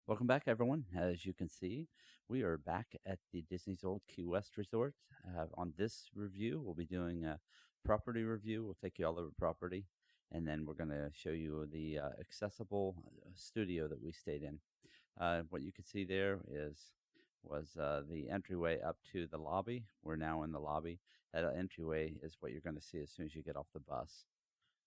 Welcome back, everyone. As you can see, we are back at the Disney's Old Key West Resort. On this review, we'll be doing a property review. We'll take you all over property, and then we're going to show you the accessible studio that we stayed in. What you can see there was the entryway up to the lobby. We're now in the lobby. That entryway is what you're going to see as soon as you get off the bus.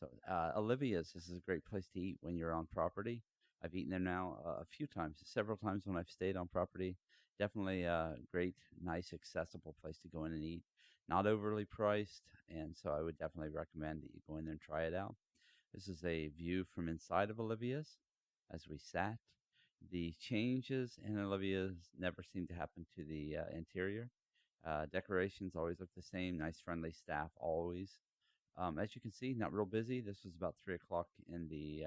So Olivia's, this is a great place to eat when you're on property. I've eaten there now a few times, several times when I've stayed on property. Definitely a great, nice, accessible place to go in and eat. Not overly priced, and so I would definitely recommend that you go in there and try it out. This is a view from inside of Olivia's as we sat. The changes in Olivia's never seem to happen to the interior. Decorations always look the same. Nice, friendly staff always. As you can see, not real busy. This was about 3 o'clock in the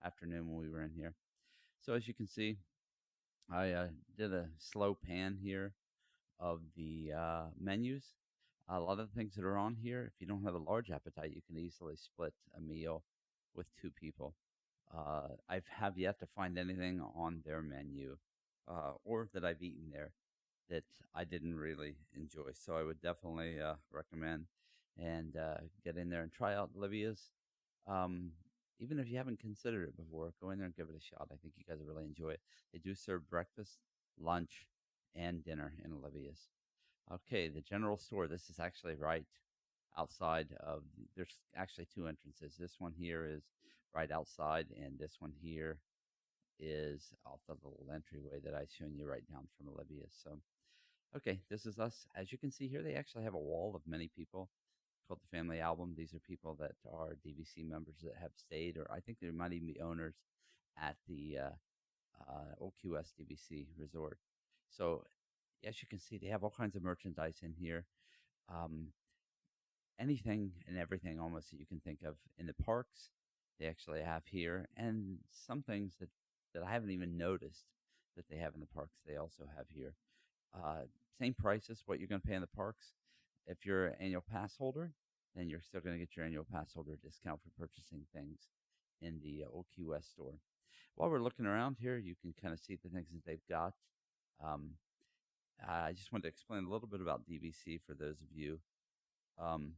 afternoon when we were in here. So as you can see, I did a slow pan here of the menus. A lot of the things that are on here, if you don't have a large appetite, you can easily split a meal with two people. I have yet to find anything on their menu or that I've eaten there that I didn't really enjoy. So I would definitely recommend and get in there and try out Olivia's. Um, Even if you haven't considered it before, go in there and give it a shot. I think you guys will really enjoy it. They do serve breakfast, lunch, and dinner in Olivia's. Okay, the general store. This is actually right outside of. There's actually two entrances. This one here is right outside, and this one here is off the little entryway that I shown you right down from Olivia's. So okay, this is us. As you can see here, they actually have a wall of many people called the Family Album. These are people that are DVC members that have stayed, or I think they might even be owners at the Oqs DVC Resort. So as you can see, they have all kinds of merchandise in here. Um, Anything and everything almost that you can think of in the parks, they actually have here, and some things that I haven't even noticed that they have in the parks, they also have here. Uh, Same price as what you're going to pay in the parks. If you're an annual pass holder, then you're still going to get your annual pass holder discount for purchasing things in the Old Key West store. While we're looking around here, you can kind of see the things that they've got. Um, I just wanted to explain a little bit about DVC for those of you um,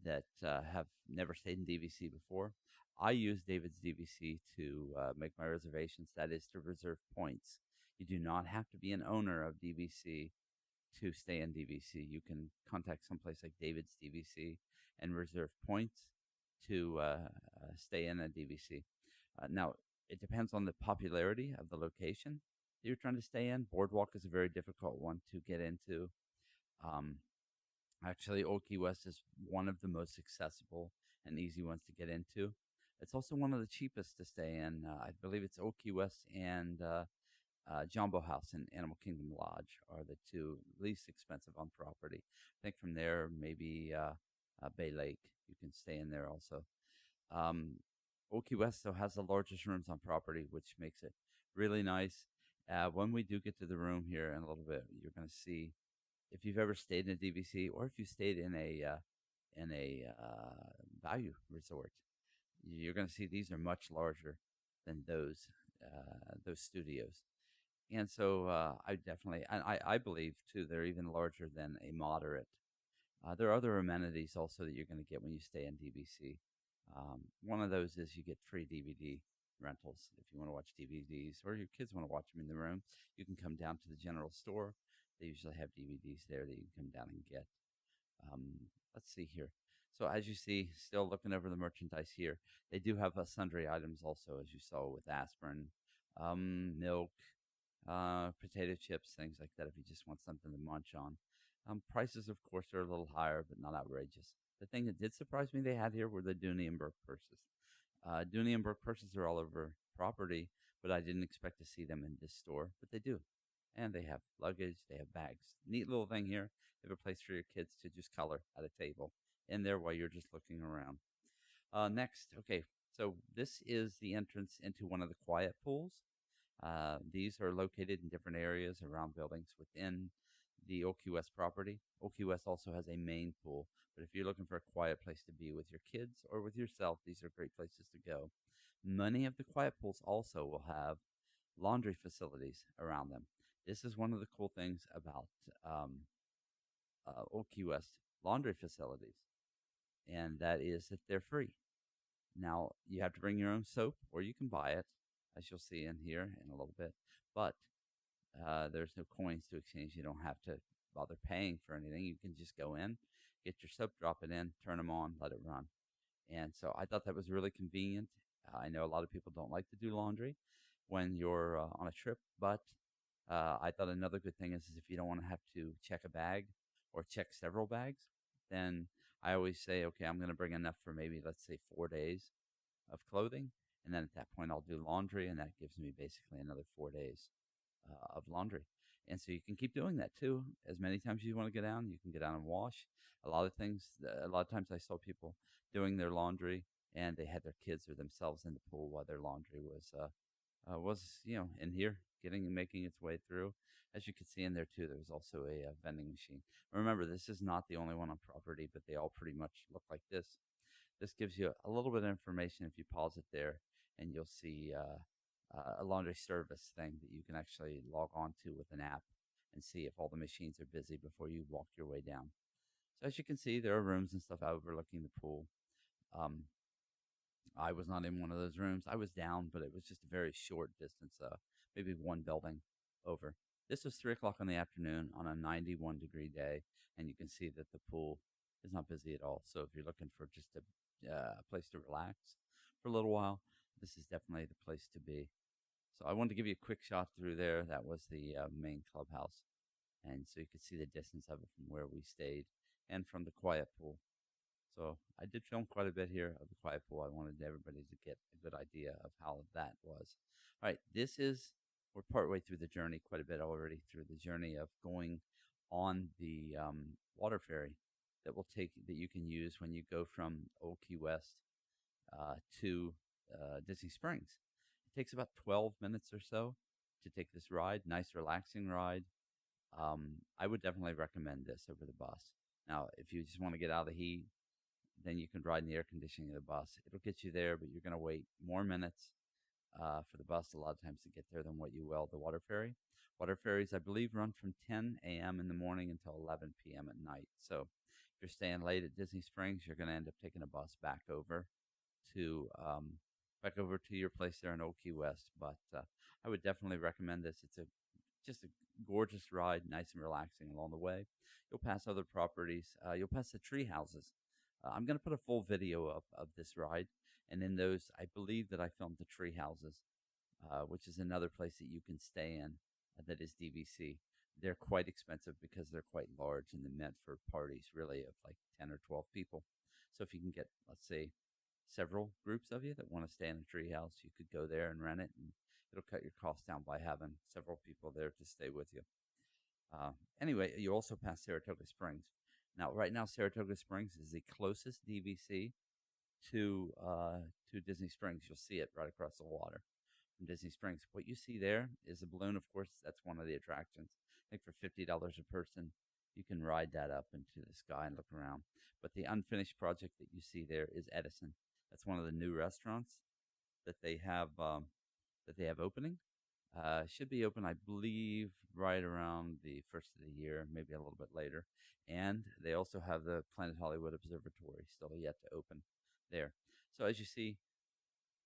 that have never stayed in DVC before. I use David's DVC to make my reservations. That is to reserve points. You do not have to be an owner of DVC to stay in DVC. You can contact someplace like David's DVC and reserve points to stay in a DVC. Now, it depends on the popularity of the location that you're trying to stay in. Boardwalk is a very difficult one to get into. Um, Actually, Old Key West is one of the most accessible and easy ones to get into. It's also one of the cheapest to stay in. I believe it's Old Key West and Jumbo House and Animal Kingdom Lodge are the two least expensive on property. I think from there, maybe Bay Lake, you can stay in there also. Um, Old Key West though has the largest rooms on property, which makes it really nice. When we do get to the room here in a little bit, you're going to see if you've ever stayed in a DVC or if you stayed in a value resort, you're going to see these are much larger than those studios. And so I definitely, I believe too, they're even larger than a moderate. There are other amenities also that you're going to get when you stay in DVC. One of those is you get free DVD rentals if you want to watch DVDs or your kids want to watch them in the room. You can come down to the general store. They usually have DVDs there that you can come down and get. Let's see here. So as you see, still looking over the merchandise here, they do have sundry items also, as you saw with aspirin, milk, potato chips, things like that if you just want something to munch on. Prices, of course, are a little higher, but not outrageous. The thing that did surprise me they had here were the Dooney and Burke purses. Dooney and Burke purses are all over property, but I didn't expect to see them in this store, but they do. And they have luggage, they have bags. Neat little thing here. They have a place for your kids to just color at a table in there while you're just looking around. Next, okay, so this is the entrance into one of the quiet pools. These are located in different areas around buildings within the OQS property. OQS also has a main pool, but if you're looking for a quiet place to be with your kids or with yourself, these are great places to go. Many of the quiet pools also will have laundry facilities around them. This is one of the cool things about um, Old Key West laundry facilities, and that is that they're free. Now, you have to bring your own soap, or you can buy it, as you'll see in here in a little bit. But there's no coins to exchange. You don't have to bother paying for anything. You can just go in, get your soap, drop it in, turn them on, let it run. And so I thought that was really convenient. I know a lot of people don't like to do laundry when you're on a trip, but I thought another good thing is if you don't want to have to check a bag or check several bags, then I always say, okay, I'm going to bring enough for maybe, let's say, 4 days of clothing. And then at that point, I'll do laundry, and that gives me basically another 4 days of laundry. And so you can keep doing that too. As many times as you want to get down, you can get down and wash. A lot of times I saw people doing their laundry, and they had their kids or themselves in the pool while their laundry was in here getting and making its way through. As you can see in there too, there was also a vending machine. Remember, this is not the only one on property, but they all pretty much look like this. This gives you a little bit of information if you pause it there, and you'll see a laundry service thing that you can actually log on to with an app and see if all the machines are busy before you walk your way down. So as you can see, there are rooms and stuff overlooking the pool. Um, I was not in one of those rooms. I was down, but it was just a very short distance, maybe one building over. This was 3 o'clock in the afternoon on a 91-degree day, and you can see that the pool is not busy at all. So if you're looking for just a place to relax for a little while, this is definitely the place to be. So I wanted to give you a quick shot through there. That was the main clubhouse, and so you could see the distance of it from where we stayed and from the quiet pool. So I did film quite a bit here of the quiet pool. I wanted everybody to get a good idea of how that was. All right, we're partway through the journey, quite a bit already through the journey of going on the water ferry that you can use when you go from Old Key West to Disney Springs. It takes about 12 minutes or so to take this ride. Nice, relaxing ride. I would definitely recommend this over the bus. Now, if you just want to get out of the heat, then you can ride in the air conditioning of the bus. It'll get you there, but you're going to wait more minutes for the bus a lot of times to get there than what you will the water ferry. Water ferries, I believe, run from 10 a.m. in the morning until 11 p.m. at night. So if you're staying late at Disney Springs, you're going to end up taking a bus to back over to your place there in Old Key West. But I would definitely recommend this. It's just a gorgeous ride, nice and relaxing along the way. You'll pass other properties. You'll pass the tree houses. I'm going to put a full video up of this ride, and in those, I believe that I filmed the tree houses, which is another place that you can stay in that is DVC. They're quite expensive because they're quite large and they're meant for parties, really, of like 10 or 12 people. So if you can get, let's say, several groups of you that want to stay in a tree house, you could go there and rent it, and it'll cut your costs down by having several people there to stay with you. Anyway, you also pass Saratoga Springs. Now, right now, Saratoga Springs is the closest DVC to Disney Springs. You'll see it right across the water from Disney Springs. What you see there is a balloon. Of course, that's one of the attractions. I think for $50 a person, you can ride that up into the sky and look around. But the unfinished project that you see there is Edison. That's one of the new restaurants that they have opening. Should be open, I believe, right around the first of the year, maybe a little bit later. And they also have the Planet Hollywood Observatory still yet to open there. So as you see,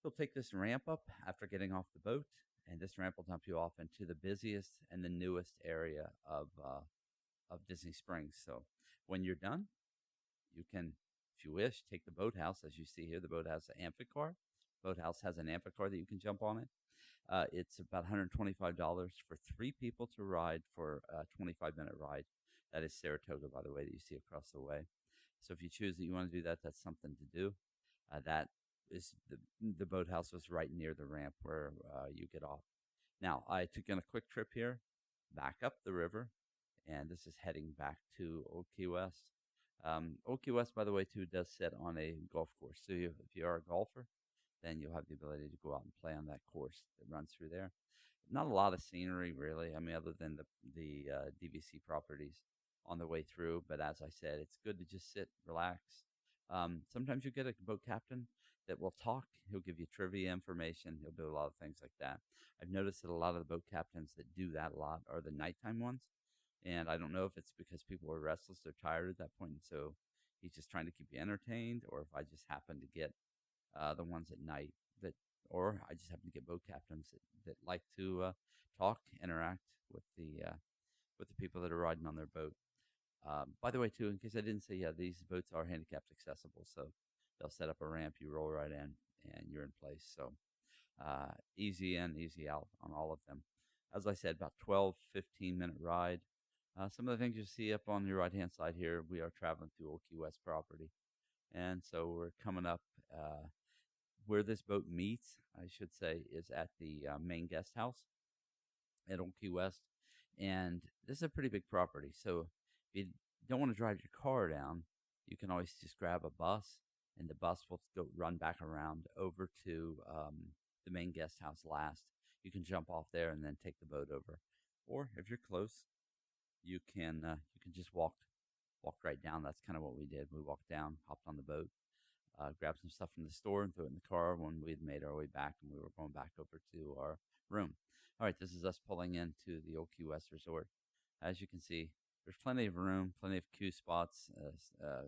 you'll take this ramp up after getting off the boat, and this ramp will dump you off into the busiest and the newest area of Disney Springs. So when you're done, you can, if you wish, take the boathouse. As you see here, the boathouse amphicar. Boathouse has an amphicar that you can jump on it. It's about $125 for 3 people to ride for a 25-minute ride. That is Saratoga, by the way, that you see across the way. So if you choose that you want to do that, that's something to do. That is the boathouse was right near the ramp where you get off. Now, I took in a quick trip here, back up the river, and this is heading back to Old Key West. Old Key West, by the way, too, does sit on a golf course. So if you are a golfer, then you'll have the ability to go out and play on that course that runs through there. Not a lot of scenery, really. I mean, other than the DVC properties on the way through. But as I said, it's good to just sit, relax. Sometimes you get a boat captain that will talk. He'll give you trivia information. He'll do a lot of things like that. I've noticed that a lot of the boat captains that do that a lot are the nighttime ones. And I don't know if it's because people are restless, they're tired at that point, and so he's just trying to keep you entertained, or if I just happen to get the ones at night that, or I just happen to get boat captains that like to talk, interact with the people that are riding on their boat. By the way, too, in case I didn't say, yeah, these boats are handicapped accessible, so they'll set up a ramp, you roll right in, and you're in place. So easy in, easy out on all of them. As I said, about 12, 15-minute ride. Some of the things you see up on your right-hand side here, we are traveling through Oqs West property. And so we're coming up where this boat meets, I should say, is at the main guest house at Oqs West. And this is a pretty big property. So if you don't want to drive your car down, you can always just grab a bus, and the bus will go run back around over to the main guest house last. You can jump off there and then take the boat over. Or if you're close, you can just walk right down. That's kind of what we did. We walked down, hopped on the boat, grabbed some stuff from the store, and threw it in the car when we had made our way back, and we were going back over to our room. All right, this is us pulling into the Oqs West Resort. As you can see, there's plenty of room, plenty of queue spots,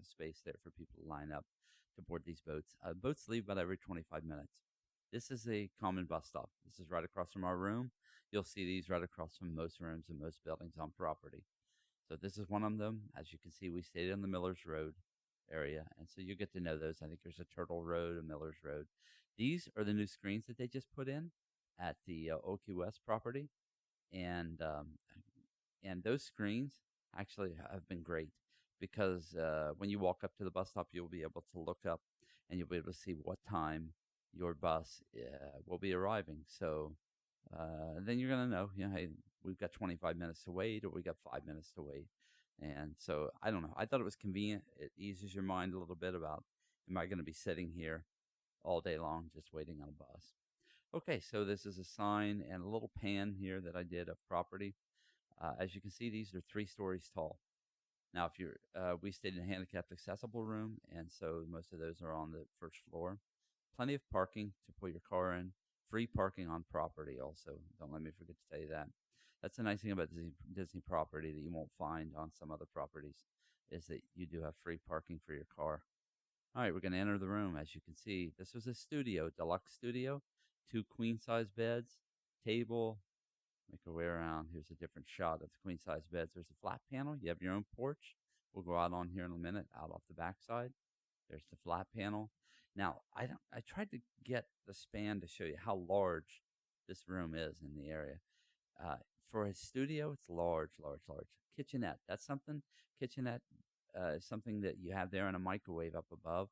space there for people to line up to board these boats. Boats leave about every 25 minutes. This is a common bus stop. This is right across from our room. You'll see these right across from most rooms and most buildings on property. So this is one of them. As you can see, we stayed on the Millers Road area, and so you get to know those. I think there's a Turtle Road, a Millers Road. These are the new screens that they just put in at the Oqs West property, and those screens actually have been great because when you walk up to the bus stop, you'll be able to look up and you'll be able to see what time your bus will be arriving. So then you're going to know, hey, we've got 25 minutes to wait, or we got 5 minutes to wait. And so I don't know. I thought it was convenient. It eases your mind a little bit about, am I going to be sitting here all day long just waiting on a bus? Okay, so this is a sign and a little pan here that I did of property. As you can see, these are 3 stories tall. Now, if you're, we stayed in a handicapped accessible room, and so most of those are on the first floor. Plenty of parking to put your car in. Free parking on property also. Don't let me forget to tell you that. That's the nice thing about Disney property that you won't find on some other properties, is that you do have free parking for your car. All right, we're going to enter the room. As you can see, this was a studio, deluxe studio, 2 queen-size beds, table. Make our way around. Here's a different shot of the queen-size beds. There's a flat panel. You have your own porch. We'll go out on here in a minute, out off the backside. There's the flat panel. Now, I tried to get the span to show you how large this room is in the area. For a studio, it's large, large, large. Kitchenette, that's something. Kitchenette is something that you have there, and a microwave up above,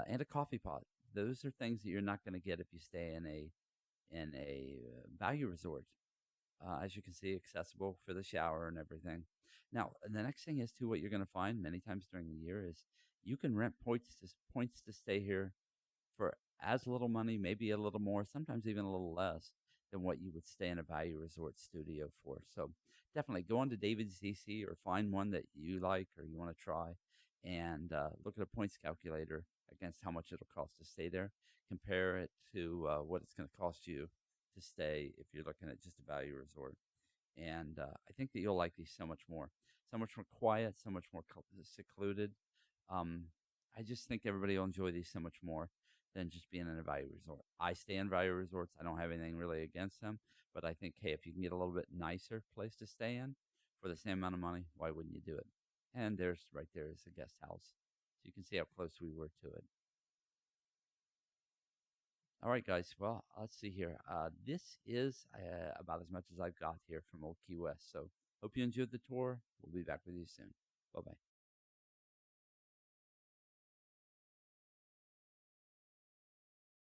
and a coffee pot. Those are things that you're not going to get if you stay in a value resort. As you can see, accessible for the shower and everything. Now, the next thing is, too, what you're going to find many times during the year is you can rent points to stay here for as little money, maybe a little more, sometimes even a little less than what you would stay in a value resort studio for. So definitely go on to David's DC or find one that you like or you want to try, and look at a points calculator against how much it'll cost to stay there. Compare it to what it's going to cost you to stay if you're looking at just a value resort. And I think that you'll like these so much more. So much more quiet, so much more secluded. Um, I just think everybody will enjoy these so much more than just being in a value resort. I stay in value resorts. I don't have anything really against them, but I think, hey, if you can get a little bit nicer place to stay in for the same amount of money, why wouldn't you do it? And there's right there is a guest house. So you can see how close we were to it. All right, guys. Well, let's see here. This is about as much as I've got here from Old Key West. So hope you enjoyed the tour. We'll be back with you soon. Bye-bye.